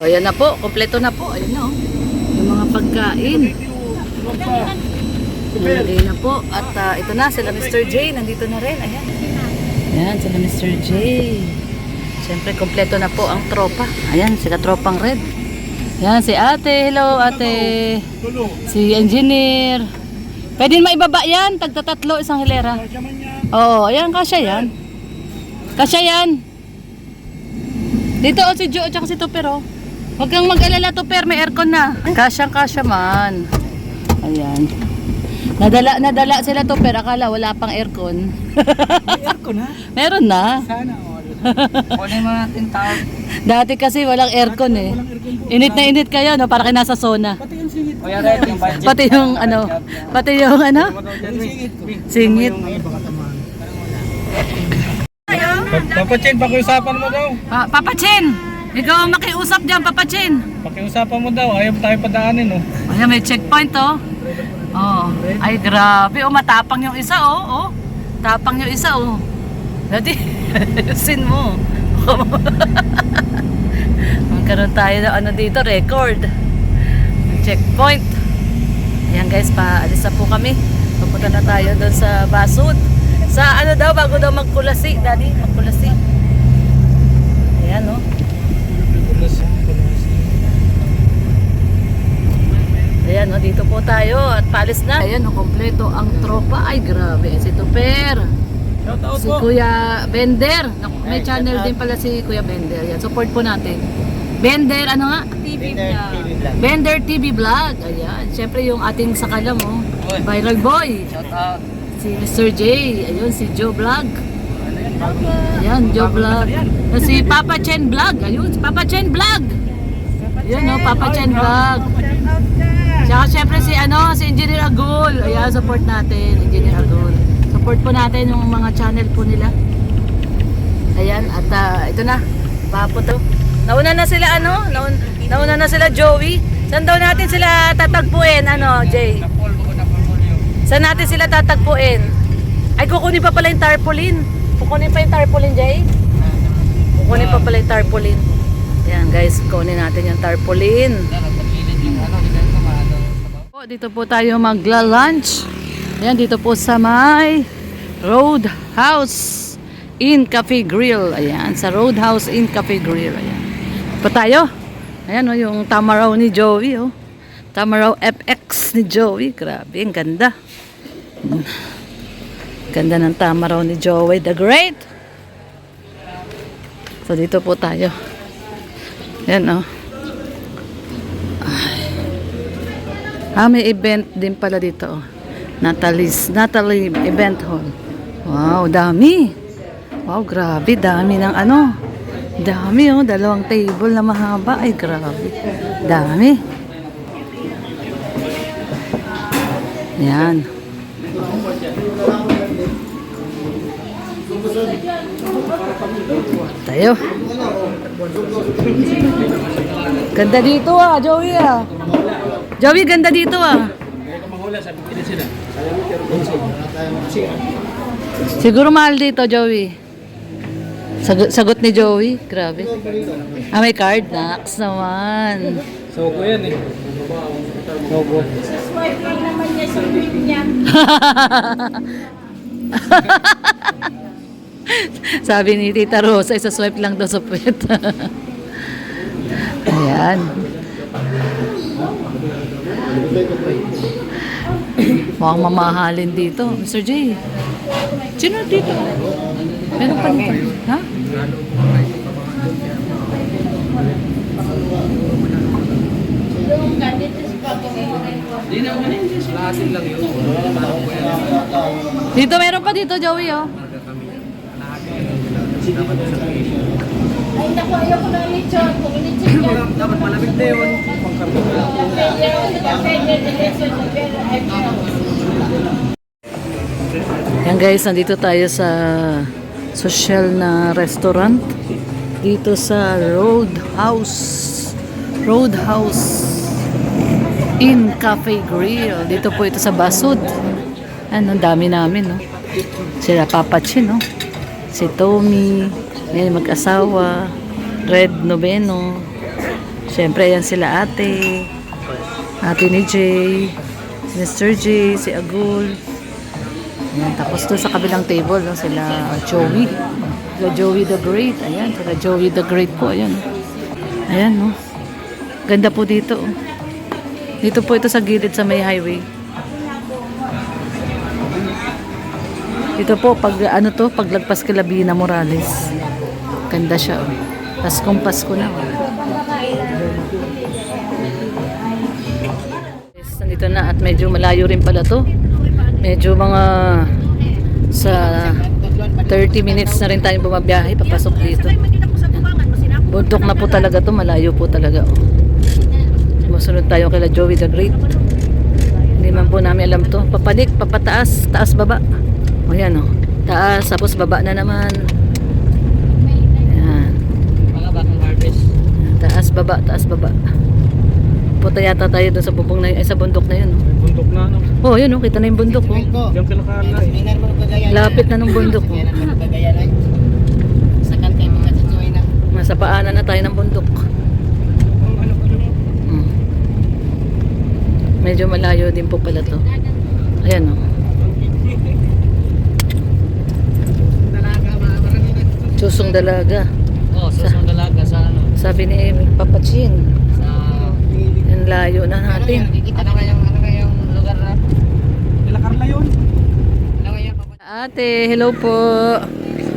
Ayan na po, kompleto na po. Ayan na oh. Yung mga pagkain. Nalagay na po. At ito na, sila Mr. J. Nandito na rin. Ayan. Ayan, sila Mr. J. Siyempre, kompleto na po ang tropa. Ayan, sila tropang red. Ayan, si ate. Hello, ate. Si engineer. Pwede maibaba yan. Tagtatatlo, isang hilera. Oo, ayan, kasya yan. Kasya yan. Dito, si Joe, at si Tupper, oh. Huwag kang mag-alala, Tupper, may aircon na. Kasyang-kasya man. Ayan. Nadala sila, Tupper. Akala wala pang aircon. May aircon na? Meron na. Sana all. Kunin mo natin tawag. Dati kasi walang aircon eh. Init na init kayo, no? Para kayo nasa sauna. Pati yung singit. Kuya Red, yung budget. Pati yung ano, pati yung ano, singit. Papa Chen, pakiusapan mo daw. Papa Chen, ikaw ang makiusap dyan, Papa Chen. Pakiusapan mo daw. Ayaw tayo padaanin, oh. Ayan, may checkpoint, oh. Oh, ay grabe, oh, matapang yung isa, oh. Tapang yung isa, oh. Dati, sin mo. Magkaroon tayo ng ano dito, record. Checkpoint. Ayan guys, paalis na po kami. Pupunta na tayo doon sa Basud. Sa ano daw, bago daw magkulasi, Daddy, magkulasi. Ayan, oh. Ayan, oh, dito po tayo at paalis na. Ayan, oh, kompleto ang tropa. Ay, grabe. Si Tupper. Si Kuya Bender. May channel din pala si Kuya Bender. Ayan, support po natin. Bender, ano nga? TV Vlog. Bender TV Vlog. Ayan, syempre yung ating sakala mo. Viral Boy. Shout out. Si Mr. J. Ayun, si Joe Vlog. Ayan, Joe Vlog. Si Papa Chen Vlog. Ayun, si Papa Chen Vlog. Ayun, no, Papa Chen Vlog. Tsaka syempre si ano, si Engineer Agul. Ayan, support natin, Engineer Agul. Support po natin yung mga channel po nila. Ayan, at ito na. Papunta. Nauna na sila ano? Nauna na sila Joey. Saan daw natin sila tatagpuin, ano, Jay? Saan natin sila tatagpuin? Ay, kukunin pa pala yung tarpaulin. Kukunin pa yung tarpaulin, Jay? Kukunin pa pala yung tarpaulin. Ayan, guys, kukunin natin yung tarpaulin. Dito po tayo magla-lunch. Ayan, dito po sa may Roadhouse Inn Cafe Grill. Ayan, sa Roadhouse Inn Cafe Grill. Ayan. Pa tayo. Ayan, oh, yung Tamaraw ni Joey, oh. Tamaraw FX ni Joey. Grabe, ang ganda. Ganda ng Tamaraw ni Joey the Great. So, dito po tayo. Ayan, oh. May event din pala dito, oh. Natalie Event Hall. Wow, dami. Wow, grabe, dami ng ano. Dami, oh, dalawang table na mahaba. Ay, grabe. Dami. Yan. Tayo. Ganda dito, ah, Joey, ah. Joey, ganda dito, ah. Siguro mahal dito, Joey. Sagot ni Joey. Grabe. May card. Naks naman. Sogo yan, eh. Sogo. Swipe lang naman niya sa tweet niya. Sabi ni Tita Rosa, isa swipe lang daw sa puwet. Ayan. Mukhang mamahalin dito. Mr. J. Sino dito? Meron pa dito. Ha? Dito meron pa dito, Joey, oh. Ay, naku, ayoko na lechon. Kung lechon yan. Dapat malamig na yun. Yan guys, nandito tayo sa social na restaurant dito sa Roadhouse Inn Cafe Grill. Dito po ito sa Basud. Ang dami namin, no? Sila Papa Chen, no? Si Tommy, yan mag-asawa, Red Noveno, Siyempre, ayan sila ate. Ate ni Jay. Si Mr. J, si Agul. Ayan, tapos doon sa kabilang table, no, sila Joey. Sila Joey the Great. Ayan, sila Joey the Great po. Ayan. Ayan, no. Ganda po dito. Oh. Dito po ito sa gilid sa may highway. Ito po, pag ano to, paglagpas kay Labina Morales. Ganda siya. Oh. Paskong Pasko na. Oh. Nandito na at medyo malayo rin pala to. Medyo mga sa 30 minutes na rin tayong bumabiyahe papasok dito. Bundok na po talaga to, malayo po talaga. Sumusunod tayo kay Joey the Great. Hindi man po namin alam to. Papanik, papataas, taas baba. O yan o. Taas, tapos baba na naman. Yan. Mga bakang harvest. Taas baba, taas baba. Punta yata tayo doon sa bubong na yun, sa bundok na yun. Bundok na, no? Oh, yun oh, kita na yung bundok oh. Diyan sila kala eh. Lapit na ng bundok oh. Nasa paanan na tayo ng bundok. Medyo malayo din po pala to. Ayan oh. Susong dalaga. Oh, susong dalaga sa ano? Sabi ni Papa Chin. Sa... Yan layo na natin. Ano nga yung lugar na? Nila Carla yun. Ano nga yung... Ate, hello po.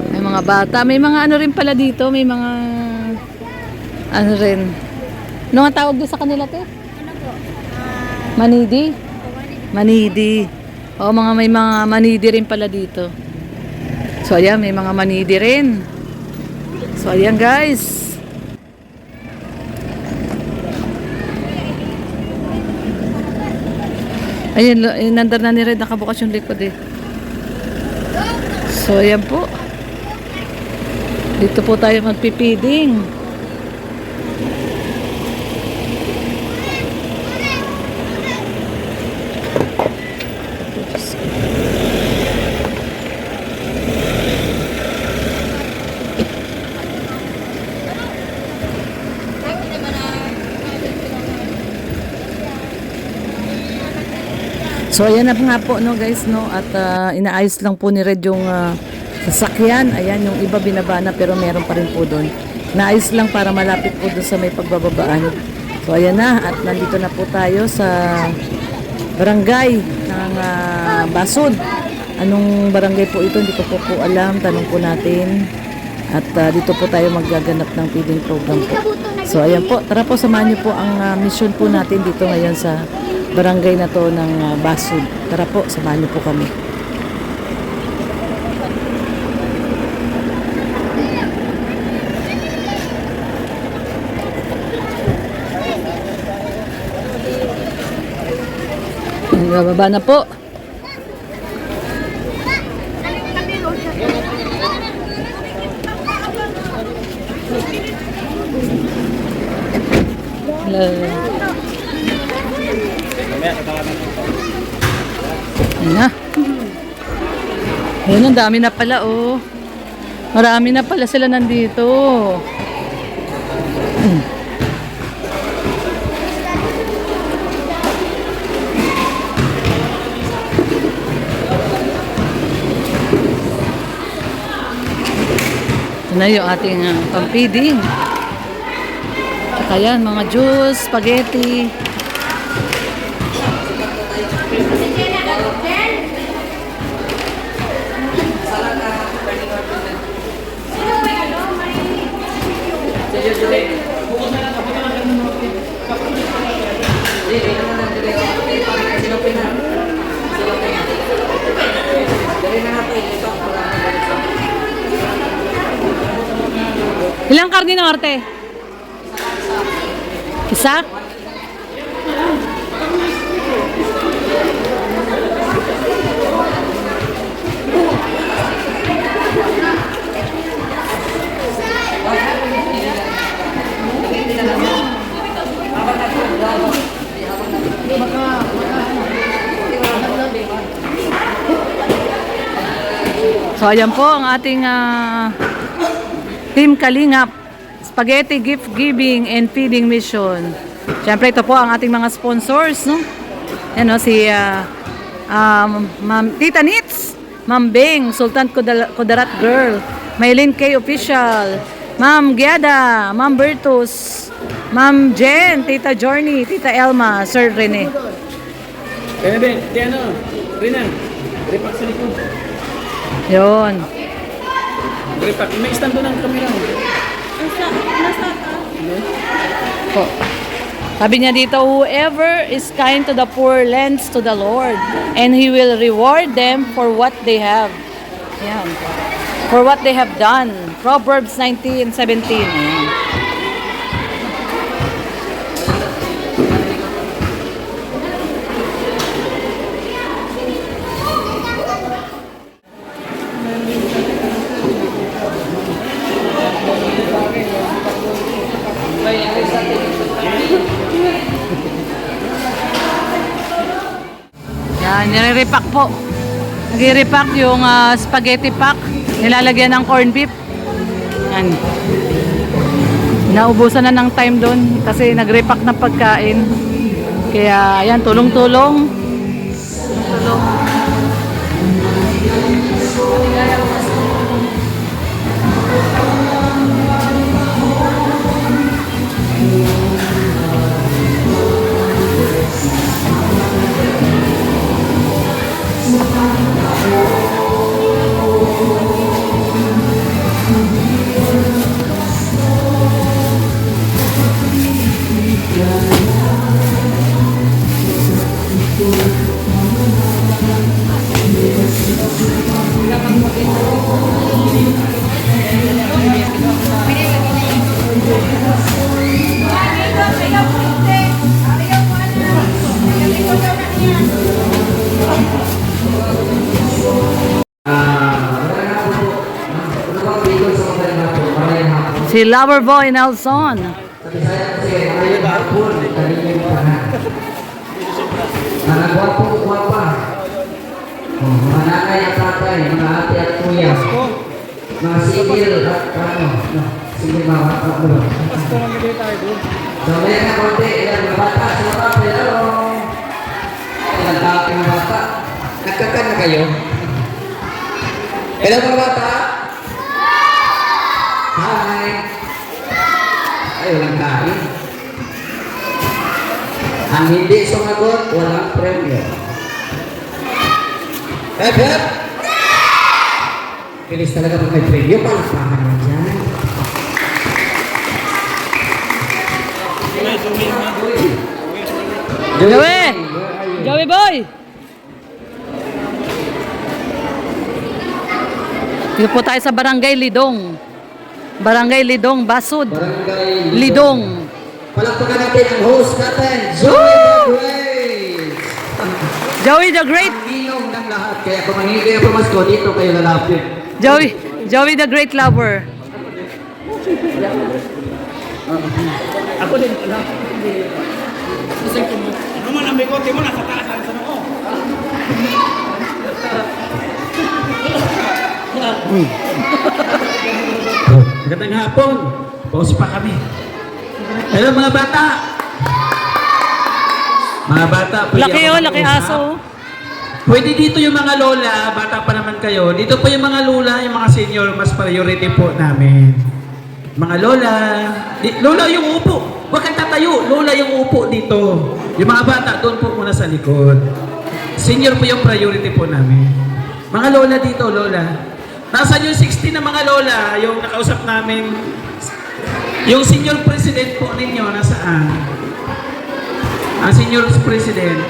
May mga bata. May mga ano rin pala dito. May mga ano rin. Ano nga tawag doon sa kanila, te? Manidi? Manidi. Oo, may mga manidi rin pala dito. So, ayan, may mga manidi rin. So, ayan guys. Ayun, nandar na ni Red, nakabukas yung likod eh. So, ayan po. Dito po tayo magpipiding. So ayan na nga po no guys no at inaayos lang po ni Red yung sasakyan. Ayan yung iba binaba na pero meron pa rin po doon. Naayos lang para malapit po doon sa may pagbababaan. So ayan na at nandito na po tayo sa barangay ng Basod. Anong barangay po ito? Hindi ko po alam. Tanong po natin. At dito po tayo maggaganap ng feeding program po. So ayan po. Tara po samahan niyo po ang mission po natin dito ngayon sa barangay na to ng Basod. Tara po, samahan niyo po kami. Bababa na po. Hello. Ayan na. Ayan, ang dami na pala oh. Marami na pala sila nandito. Ito na yung ating pampiding. Tsaka yan, mga juice, spaghetti. Ilang karne norte? Isa? So ayan po ang ating Team Kalingap Spaghetti Gift Giving and Feeding Mission. Siyempre, ito po ang ating mga sponsors, no? Yan, no? Si Ma'am Tita Nits, Ma'am Bing, Sultan Kudarat Girl, Maylin K. Official, Ma'am Giada, Ma'am Bertus, Ma'am Jen, Tita Journey, Tita Elma, Sir Rene. Kaya Ben, di ano, Rina, repack sa likod. Yun. Repack, may stand doon ang camera. Po. Sabi niya dito, whoever is kind to the poor lends to the Lord, and He will reward them for what they have. Yan. For what they have done. Proverbs 19:17. Yan. Yan, nire-repack po. Nag-repack yung spaghetti pack. Nilalagyan ng corned beef. Yan. Naubusan na ng time doon kasi nag-repack na pagkain. Kaya, yan, tulong-tulong. Tulong. Si Loverboy Nelson. Mga gwapo-gwapa. Mga nanay at tatay, mga ate at kuya. Mga sigil at sigil mga kapatid. So, may na konti, ilan mga bata, sa mga hello. Ilan dating bata. Nagkakan na kayo? Hello mga bata? Hi! Ay, walang kain. Ang hindi sumagot, walang premyo. Hep! Bilis talaga pag may premyo, palakpakan mo dyan. Joey! Joey boy! Dito po tayo sa Barangay Lidong. Barangay Lidong, Basud. Barangay Lidong. Palakpakan natin ang host natin, Joey the Great! Joey the Great. Ang ninong ng lahat, kaya kung mangingi kayo pamasko, dito kayo lalapit. Joey the Great Lover. Ako din, alam. Ano man ang bigote mo, nasa taas ang sanoo. Magandang hapon. Pause pa kami. Hello mga bata. Mga bata, pwede Laki ako oh, laki mag-usap? aso. Pwede dito yung mga lola, bata pa naman kayo. Dito po yung mga lola, yung mga senior, mas priority po namin. Mga lola, lola yung upo. Huwag kang tatayo, lola yung upo dito. Yung mga bata, doon po muna sa likod. Senior po yung priority po namin. Mga lola dito, lola. Nasaan yung 60 na mga lola, yung nakausap namin. Yung senior president po ninyo, nasaan? Ang senior president.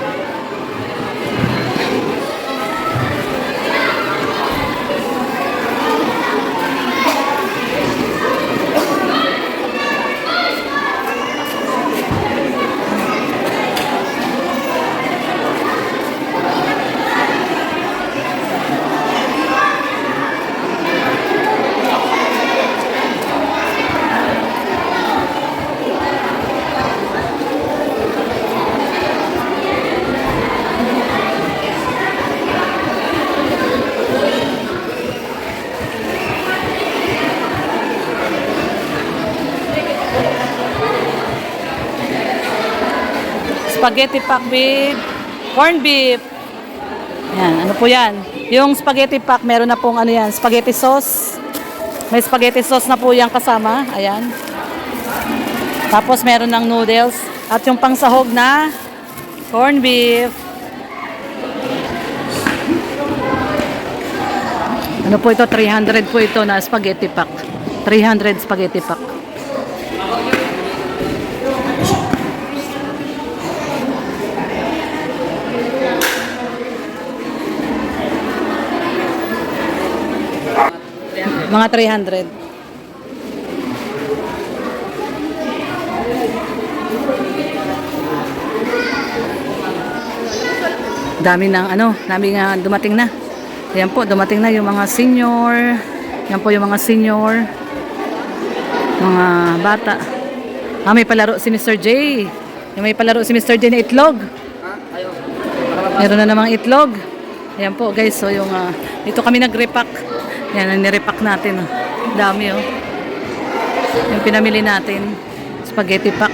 Spaghetti pack with corned beef. Yan, ano po yan? Yung spaghetti pack, meron na pong ano yan, spaghetti sauce. May spaghetti sauce na po yan kasama. Ayan. Tapos meron ng noodles. At yung pangsahog na corned beef. Ano po ito? 300 po ito na spaghetti pack. 300 spaghetti pack. Mga 300. Dami ng ano, dami nga dumating na. Ayan po, dumating na yung mga senior. Yan po yung mga senior. Mga bata. Ah, may palaro si Mr. J. May palaro si Mr. J na itlog. Meron na namang itlog. Ayan po guys, so yung dito kami nag-repack. Yan, ang nirepack natin. Dami oh. Yung pinamili natin. Spaghetti pack.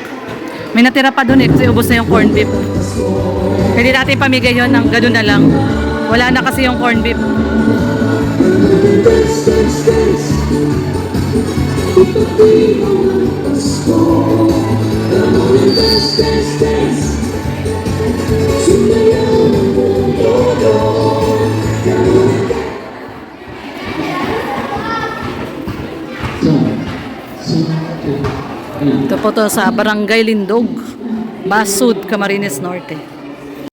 May natira pa dun eh, kasi ubos na yung corned beef. Pwede natin pamigay yun ng gano'n na lang. Wala na kasi yung corned beef. Ito po to sa Barangay Lindog, Basud, Camarines Norte.